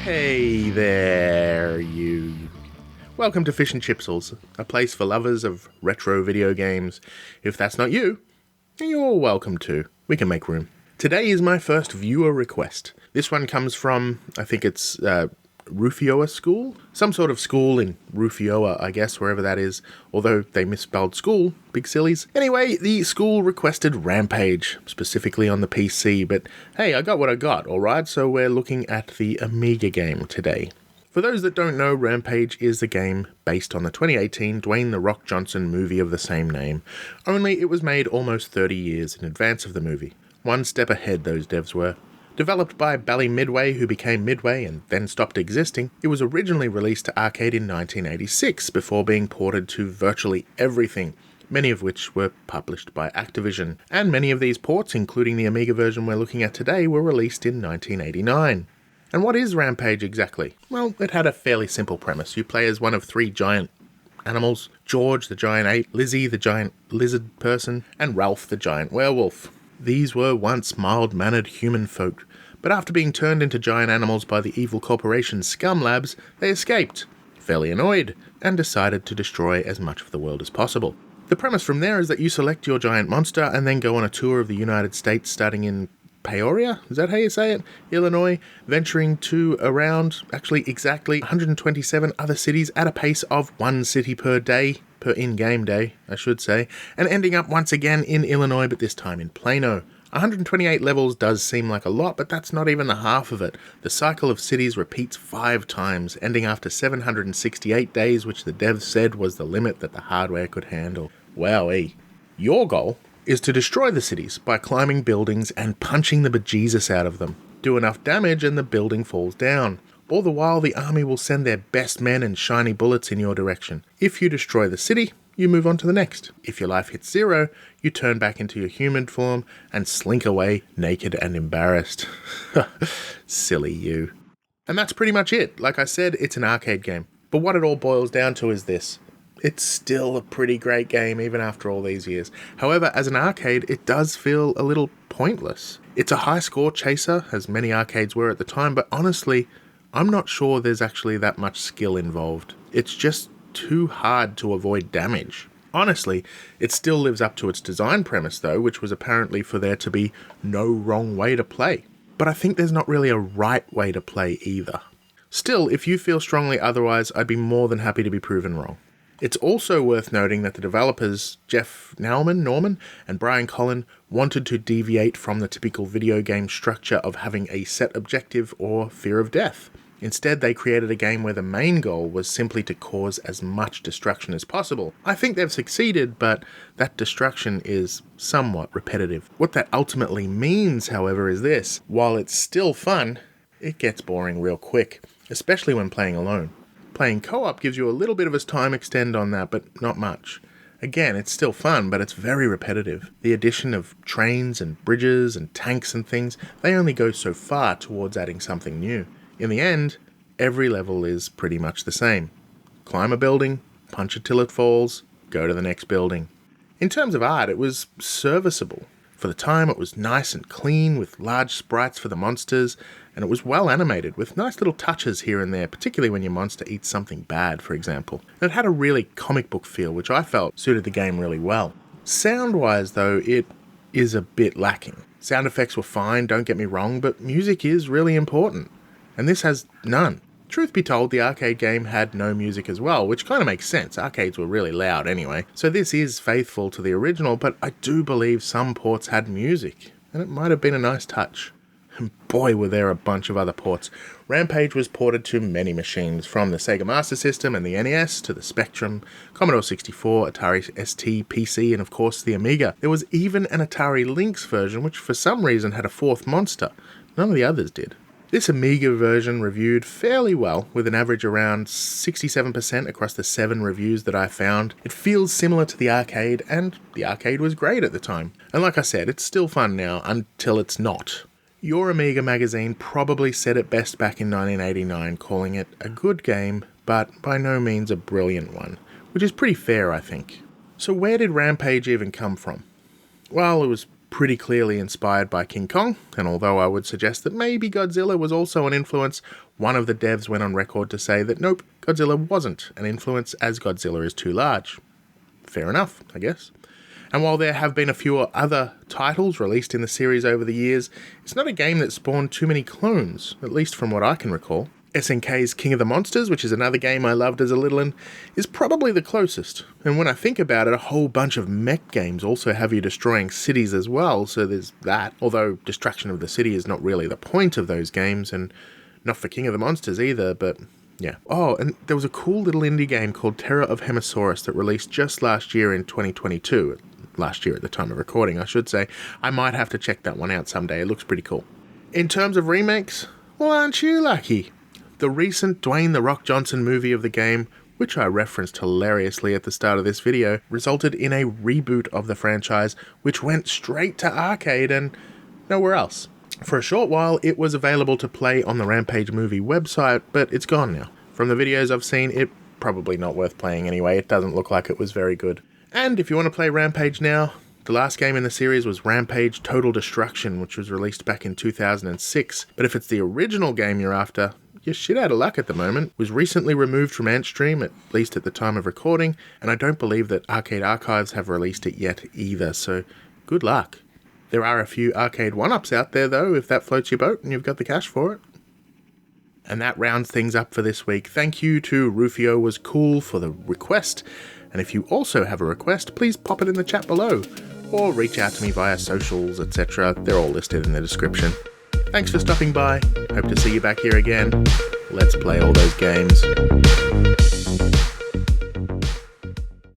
Hey there, you. Welcome to Fish and Chipsels, a place for lovers of retro video games. If that's not you, you're welcome to. We can make room. Today is my first viewer request. This one comes from, I think it's Rufiowascool? Some sort of school in Rufiowa, I guess, wherever that is. Although they misspelled school, big sillies. Anyway, the school requested Rampage, specifically on the PC, but hey, I got what I got, alright? So we're looking at the Amiga game today. For those that don't know, Rampage is the game based on the 2018 Dwayne "The Rock" Johnson movie of the same name, only it was made almost 30 years in advance of the movie. One step ahead, those devs were. Developed by Bally Midway, who became Midway and then stopped existing, it was originally released to arcade in 1986 before being ported to virtually everything, many of which were published by Activision. And many of these ports, including the Amiga version we're looking at today, were released in 1989. And what is Rampage exactly? Well, it had a fairly simple premise. You play as one of three giant animals: George, the giant ape; Lizzie, the giant lizard person; and Ralph, the giant werewolf. These were once mild-mannered human folk, but after being turned into giant animals by the evil corporation Scum Labs, they escaped, fairly annoyed, and decided to destroy as much of the world as possible. The premise from there is that you select your giant monster and then go on a tour of the United States starting in Peoria? Is that how you say it? Illinois, venturing to around, actually exactly 127 other cities at a pace of one city per day, per in-game day, I should say, and ending up once again in Illinois, but this time in Plano. 128 levels does seem like a lot, but that's not even the half of it. The cycle of cities repeats 5 times, ending after 768 days, which the devs said was the limit that the hardware could handle. Wowee. Your goal is to destroy the cities by climbing buildings and punching the bejesus out of them. Do enough damage and the building falls down. All the while, the army will send their best men and shiny bullets in your direction. If you destroy the city, you move on to the next. If your life hits 0, you turn back into your human form and slink away naked and embarrassed. Silly you. And that's pretty much it. Like I said, it's an arcade game. But what it all boils down to is this: it's still a pretty great game even after all these years. However, as an arcade, it does feel a little pointless. It's a high score chaser, as many arcades were at the time, but honestly, I'm not sure there's actually that much skill involved. It's just too hard to avoid damage. Honestly, it still lives up to its design premise though, which was apparently for there to be no wrong way to play. But I think there's not really a right way to play either. Still, if you feel strongly otherwise, I'd be more than happy to be proven wrong. It's also worth noting that the developers, Jeff Norman, and Brian Collin, wanted to deviate from the typical video game structure of having a set objective or fear of death. Instead, they created a game where the main goal was simply to cause as much destruction as possible. I think they've succeeded, but that destruction is somewhat repetitive. What that ultimately means, however, is this: while it's still fun, it gets boring real quick, especially when playing alone. Playing co-op gives you a little bit of a time extend on that, but not much. Again, it's still fun, but it's very repetitive. The addition of trains and bridges and tanks and things, they only go so far towards adding something new. In the end, every level is pretty much the same. Climb a building, punch it till it falls, go to the next building. In terms of art, it was serviceable. For the time, it was nice and clean, with large sprites for the monsters, and it was well animated, with nice little touches here and there, particularly when your monster eats something bad, for example. And it had a really comic book feel, which I felt suited the game really well. Sound-wise, though, it is a bit lacking. Sound effects were fine, don't get me wrong, but music is really important. And this has none. Truth be told, the arcade game had no music as well, which kind of makes sense. Arcades were really loud anyway. So this is faithful to the original, but I do believe some ports had music, and it might have been a nice touch. And boy, were there a bunch of other ports. Rampage was ported to many machines, from the Sega Master System and the NES to the Spectrum, Commodore 64, Atari ST, PC, and of course the Amiga. There was even an Atari Lynx version, which for some reason had a fourth monster. None of the others did. This Amiga version reviewed fairly well, with an average around 67% across the 7 reviews that I found. It feels similar to the arcade, and the arcade was great at the time. And like I said, it's still fun now, until it's not. Your Amiga magazine probably said it best back in 1989, calling it a good game, but by no means a brilliant one, which is pretty fair, I think. So where did Rampage even come from? Well, it was pretty clearly inspired by King Kong, and although I would suggest that maybe Godzilla was also an influence, one of the devs went on record to say that nope, Godzilla wasn't an influence as Godzilla is too large. Fair enough, I guess. And while there have been a few other titles released in the series over the years, it's not a game that spawned too many clones, at least from what I can recall. SNK's King of the Monsters, which is another game I loved as a little one, is probably the closest. And when I think about it, a whole bunch of mech games also have you destroying cities as well, so there's that. Although destruction of the city is not really the point of those games, and not for King of the Monsters either, but yeah. Oh, and there was a cool little indie game called Terror of Hemosaurus that released just last year in 2022. Last year at the time of recording, I should say. I might have to check that one out someday. It looks pretty cool. In terms of remakes, well, aren't you lucky? The recent Dwayne "The Rock" Johnson movie of the game, which I referenced hilariously at the start of this video, resulted in a reboot of the franchise, which went straight to arcade and nowhere else. For a short while, it was available to play on the Rampage movie website, but it's gone now. From the videos I've seen, it's probably not worth playing anyway. It doesn't look like it was very good. And if you want to play Rampage now, the last game in the series was Rampage Total Destruction, which was released back in 2006. But if it's the original game you're after, you're shit out of luck at the moment. It was recently removed from Antstream, at least at the time of recording, and I don't believe that Arcade Archives have released it yet either, so good luck. There are a few arcade 1-ups out there though, if that floats your boat and you've got the cash for it. And that rounds things up for this week. Thank you to Rufiowascool for the request, and if you also have a request, please pop it in the chat below, or reach out to me via socials, etc. They're all listed in the description. Thanks for stopping by. Hope to see you back here again. Let's play all those games.